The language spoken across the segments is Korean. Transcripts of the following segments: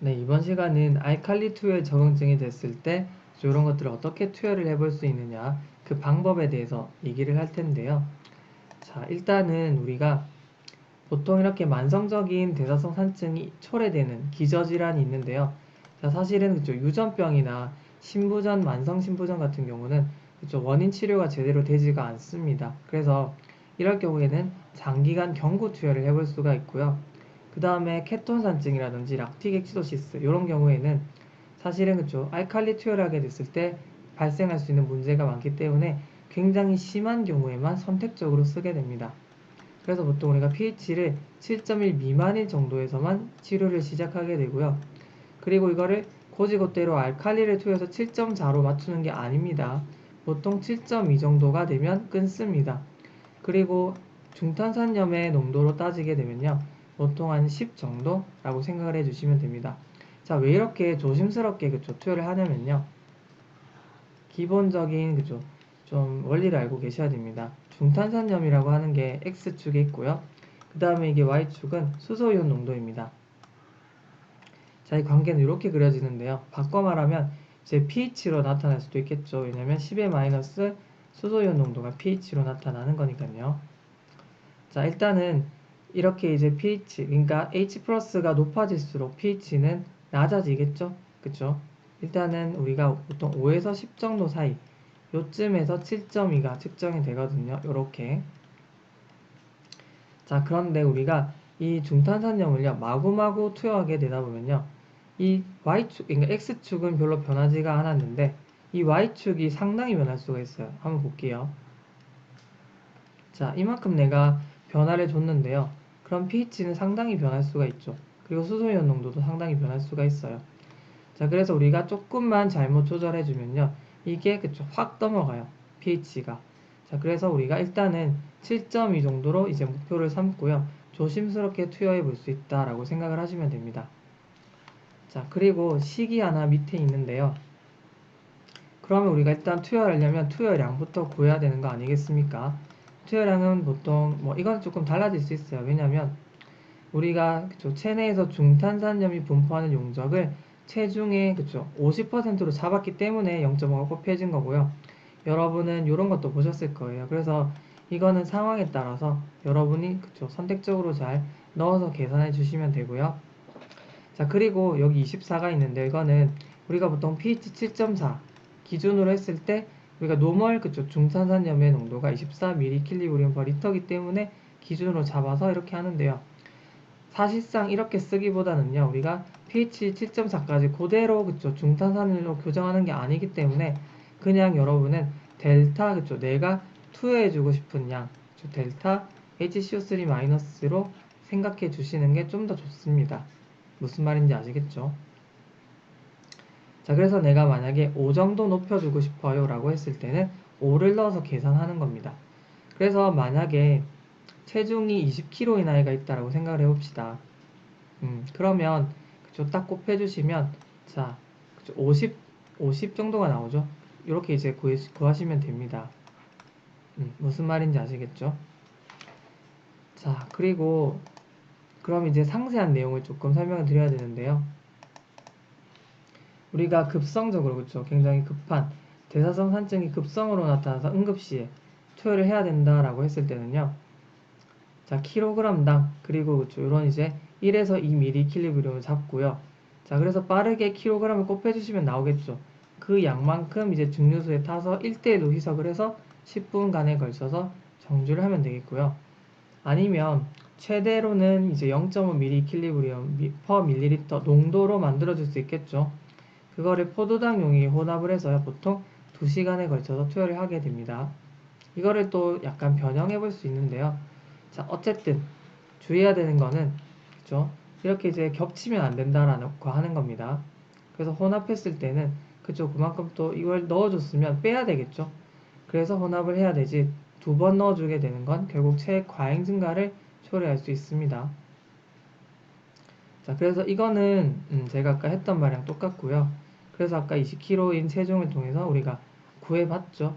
네, 이번 시간은 알칼리 투여에 적응증이 됐을 때 이런 것들을 어떻게 투여를 해볼 수 있느냐 그 방법에 대해서 얘기를 할 텐데요. 자, 일단은 우리가 보통 이렇게 만성적인 대사성 산증이 초래되는 기저질환이 있는데요. 자, 사실은 그쵸, 유전병이나 신부전, 만성신부전 같은 경우는 그쵸, 원인 치료가 제대로 되지가 않습니다. 그래서 이럴 경우에는 장기간 경구 투여를 해볼 수가 있고요. 그 다음에 케톤산증이라든지 락틱엑시도시스 이런 경우에는 사실은 그쵸, 알칼리 투여를 하게 됐을 때 발생할 수 있는 문제가 많기 때문에 굉장히 심한 경우에만 선택적으로 쓰게 됩니다. 그래서 보통 우리가 pH를 7.1 미만일 정도에서만 치료를 시작하게 되고요. 그리고 이거를 고지고대로 알칼리를 투여해서 7.4로 맞추는 게 아닙니다. 보통 7.2 정도가 되면 끊습니다. 그리고 중탄산염의 농도로 따지게 되면요. 보통 한 10 정도라고 생각을 해주시면 됩니다. 자, 왜 이렇게 조심스럽게 그쵸, 투여를 하냐면요. 기본적인 그죠, 좀 원리를 알고 계셔야 됩니다. 중탄산염이라고 하는 게 X축에 있고요. 그 다음에 이게 Y축은 수소이온 농도입니다. 자, 이 관계는 이렇게 그려지는데요. 바꿔 말하면 이제 pH로 나타날 수도 있겠죠. 왜냐면 10의 마이너스 수소이온 농도가 pH로 나타나는 거니까요. 자, 일단은 이렇게 이제 pH, 그러니까 H 플러스가 높아질수록 pH는 낮아지겠죠. 그쵸? 일단은 우리가 보통 5에서 10 정도 사이 요쯤에서 7.2가 측정이 되거든요. 요렇게. 자, 그런데 우리가 이 중탄산염을요, 마구마구 투여하게 되다 보면요, 이 Y축, 그러니까 X축은 별로 변하지가 않았는데, 이 Y축이 상당히 변할 수가 있어요. 한번 볼게요. 자, 이만큼 내가 변화를 줬는데요. 그럼 pH는 상당히 변할 수가 있죠. 그리고 수소이온 농도도 상당히 변할 수가 있어요. 자, 그래서 우리가 조금만 잘못 조절해주면요. 이게 그쵸, 확 넘어가요. pH가. 자, 그래서 우리가 일단은 7.2 정도로 이제 목표를 삼고요. 조심스럽게 투여해 볼 수 있다라고 생각을 하시면 됩니다. 자, 그리고 식이 하나 밑에 있는데요. 그러면 우리가 일단 투여하려면 투여량부터 구해야 되는 거 아니겠습니까? 투여량은 보통 뭐 이건 조금 달라질 수 있어요. 왜냐면 우리가 그쵸, 체내에서 중탄산염이 분포하는 용적을 체중의 그쵸, 50%로 잡았기 때문에 0.5가 곱해진 거고요. 여러분은 이런 것도 보셨을 거예요. 그래서 이거는 상황에 따라서 여러분이 그쵸, 선택적으로 잘 넣어서 계산해 주시면 되고요. 자, 그리고 여기 24가 있는데 이거는 우리가 보통 pH 7.4 기준으로 했을 때 우리가 노멀 그쵸, 중탄산염의 농도가 24mg/L이기 때문에 기준으로 잡아서 이렇게 하는데요. 사실상 이렇게 쓰기보다는요, 우리가 pH 7.4까지 그대로 그쵸, 중탄산으로 교정하는 게 아니기 때문에 그냥 여러분은 델타 그쵸, 내가 투여해주고 싶은 양 그쵸, 델타 HCO3-로 생각해 주시는 게 좀 더 좋습니다. 무슨 말인지 아시겠죠? 자, 그래서 내가 만약에 5 정도 높여주고 싶어요 라고 했을 때는 5를 넣어서 계산하는 겁니다. 그래서 만약에 체중이 20kg 이나이가 있다라고 생각을 해봅시다. 그러면 그쵸, 딱 곱해주시면 자, 그쵸, 50 정도가 나오죠. 이렇게 이제 구하시면 됩니다. 무슨 말인지 아시겠죠? 자, 그리고 그럼 이제 상세한 내용을 조금 설명을 드려야 되는데요. 우리가 급성적으로 그쵸, 굉장히 급한 대사성 산증이 급성으로 나타나서 응급시에 투여를 해야 된다라고 했을 때는요. 자, 킬로그램당 그리고 그쵸, 이런 이제 1에서 2mg을 잡고요. 자, 그래서 빠르게 킬로그램을 곱해주시면 나오겠죠. 그 양만큼 이제 증류수에 타서 1대1로 희석을 해서 10분간에 걸쳐서 정주를 하면 되겠고요. 아니면 최대로는 이제 0.5mg per ml 농도로 만들어줄 수 있겠죠. 그거를 포도당 용액에 혼합을 해서요. 보통 2시간에 걸쳐서 투여를 하게 됩니다. 이거를 또 약간 변형해 볼 수 있는데요. 자, 어쨌든 주의해야 되는 거는 그죠? 이렇게 이제 겹치면 안 된다라는 거 하는 겁니다. 그래서 혼합했을 때는 그죠? 그만큼 또 이걸 넣어줬으면 빼야 되겠죠? 그래서 혼합을 해야 되지 2번 넣어주게 되는 건 결국 체액 과잉 증가를 초래할 수 있습니다. 자, 그래서 이거는 제가 아까 했던 말이랑 똑같고요. 그래서 아까 20kg인 체중을 통해서 우리가 구해봤죠.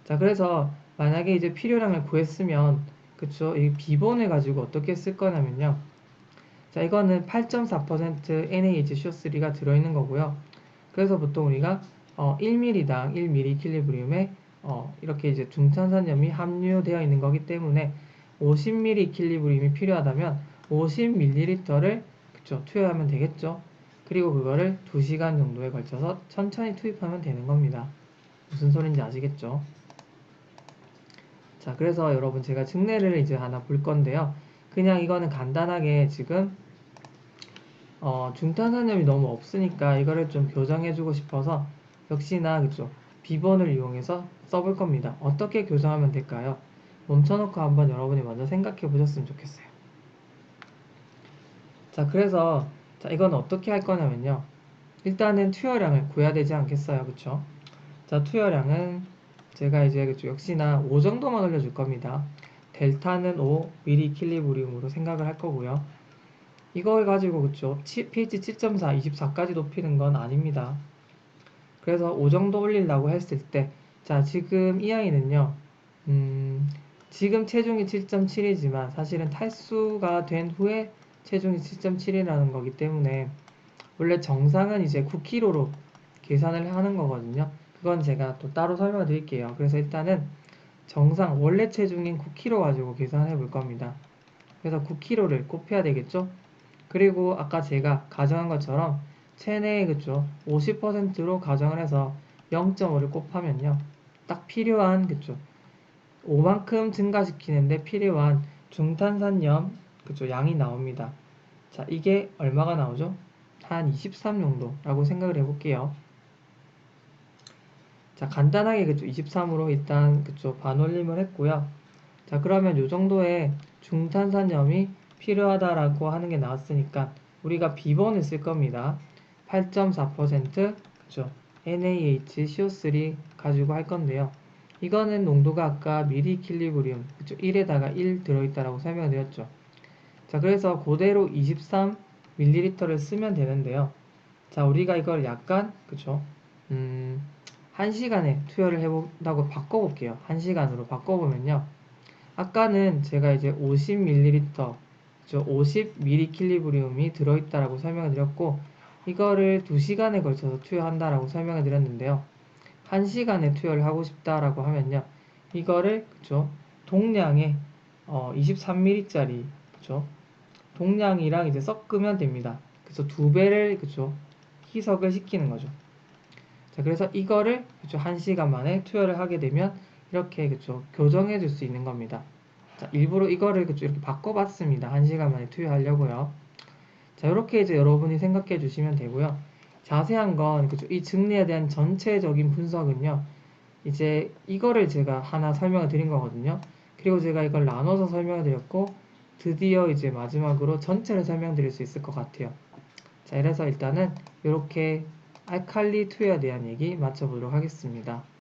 자, 그래서 만약에 이제 필요량을 구했으면 그쵸, 이 비본을 가지고 어떻게 쓸 거냐면요. 자, 이거는 8.4% NaHCO3가 들어있는 거고요. 그래서 보통 우리가 1ml당 1ml 이퀄리브리움에 이렇게 이제 중탄산염이 함유되어 있는 거기 때문에 50ml 이퀄리브리움이 필요하다면 50ml를 그쵸, 투여하면 되겠죠. 그리고 그거를 2시간 정도에 걸쳐서 천천히 투입하면 되는 겁니다. 무슨 소린지 아시겠죠? 자, 그래서 여러분 제가 증례를 이제 하나 볼 건데요. 그냥 이거는 간단하게 지금 중탄산염이 너무 없으니까 이거를 좀 교정해주고 싶어서 역시나 그쵸, 비번을 이용해서 써볼 겁니다. 어떻게 교정하면 될까요? 멈춰놓고 한번 여러분이 먼저 생각해 보셨으면 좋겠어요. 자, 그래서 자, 이건 어떻게 할 거냐면요. 일단은 투여량을 구해야 되지 않겠어요, 그쵸? 자, 투여량은 제가 이제 그쵸, 역시나 5 정도만 올려줄 겁니다. 델타는 5 mgkg으로 생각을 할 거고요. 이걸 가지고 그쵸, pH 7.4, 24까지 높이는 건 아닙니다. 그래서 5 정도 올리려고 했을 때, 자, 지금 이 아이는요, 지금 체중이 7.7이지만 사실은 탈수가 된 후에 체중이 7.7이라는 거기 때문에 원래 정상은 이제 9kg로 계산을 하는 거거든요. 그건 제가 또 따로 설명 드릴게요. 그래서 일단은 정상 원래 체중인 9kg 가지고 계산해 볼 겁니다. 그래서 9kg를 곱해야 되겠죠? 그리고 아까 제가 가정한 것처럼 체내에 그쵸 50%로 가정을 해서 0.5를 곱하면요 딱 필요한 그쵸 5만큼 증가시키는데 필요한 중탄산염 그쵸 양이 나옵니다. 자, 이게 얼마가 나오죠? 한 23 정도라고 생각을 해볼게요. 자, 간단하게 그쵸 23으로 일단 그쵸 반올림을 했고요. 자, 그러면 요 정도의 중탄산염이 필요하다라고 하는 게 나왔으니까 우리가 비번을 쓸 겁니다. 8.4% 그쵸 NaHCO3 가지고 할 건데요. 이거는 농도가 아까 미리킬리브리움 그쵸 1에다가 1 들어있다라고 설명드렸죠. 자, 그래서 그대로 23ml를 쓰면 되는데요. 자, 우리가 이걸 약간 그쵸 1시간에 투여를 해본다고 바꿔볼게요. 1시간으로 바꿔보면요. 아까는 제가 이제 50ml, 50mgkg이 들어있다라고 설명을 드렸고, 이거를 2시간에 걸쳐서 투여한다라고 설명을 드렸는데요. 1시간에 투여를 하고 싶다라고 하면요. 이거를, 그쵸, 동량에, 23ml짜리, 그쵸, 동량이랑 이제 섞으면 됩니다. 그래서 2배를, 그쵸, 희석을 시키는 거죠. 자, 그래서 이거를, 그쵸, 1시간 만에 투여를 하게 되면, 이렇게, 그쵸, 교정해 줄 수 있는 겁니다. 자, 일부러 이거를 그쵸, 이렇게 바꿔봤습니다. 1시간 만에 투여하려고요. 자, 이렇게 이제 여러분이 생각해 주시면 되고요. 자세한 건, 그쵸, 이 증리에 대한 전체적인 분석은요, 이제 이거를 제가 하나 설명을 드린 거거든요. 그리고 제가 이걸 나눠서 설명을 드렸고, 드디어 이제 마지막으로 전체를 설명드릴 수 있을 것 같아요. 자, 이래서 일단은 이렇게 알칼리 투여에 대한 얘기 마쳐보도록 하겠습니다.